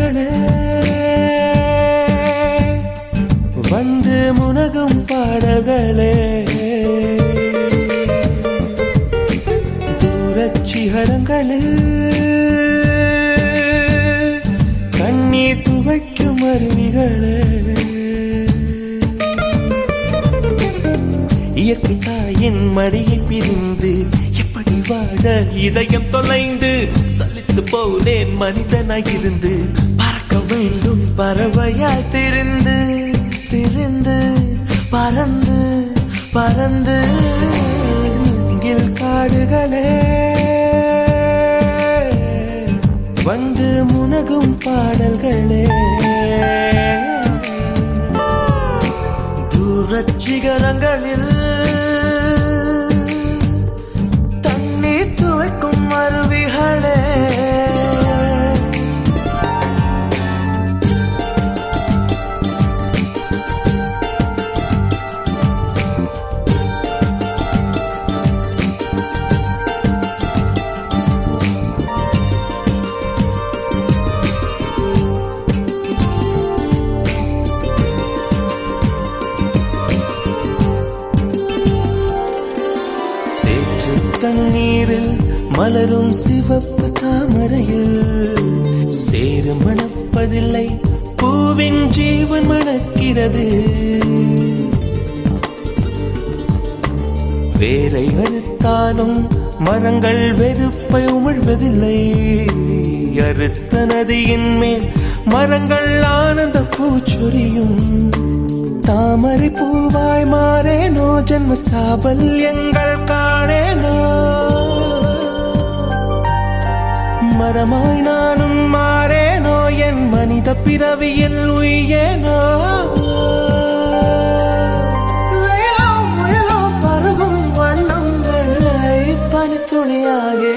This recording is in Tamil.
அருவிகளே வந்து முனகும் பாடல்களே தூரச் சிகரங்களில் கண்ணீர் துவைக்கும் அருவிகளே இயற்கை தாயின் மடியை பிரிந்து எப்படி வாழ இதயம் தொலைந்து சலித்து போனேன் மனிதனாயிருந்து பறக்க வேண்டும் பறவையாய் திரிந்து திரிந்து பறந்து பறந்து காடுகளே வந்து முனகும் பாடல்களே தூரச் சிகரங்களில் தண்ணீர் துவைக்கும் அருவிகளே தண்ணீரில் மலரும் சிவப்பு தாமரையில் சேரு மணப்பதில்லை பூவின் ஜீவன் மணக்கிறது வேரை அறுத்தாலும் மரங்கள் வெறுப்பை உமிழ்வதில்லை அறுத்த நதியின் மேல் மரங்கள் ஆனந்த பூச்சொரியும் தாமரை பூவாய் மாறேனோ ஜன்ம சாபல்யங்கள் காணேனோ மரமாய் நானும் மாறேனோ என் மனித பிறவியில் உயேனோ முயலோ பருகும் வண்ணம் வெள்ளை பனித்துளியாகே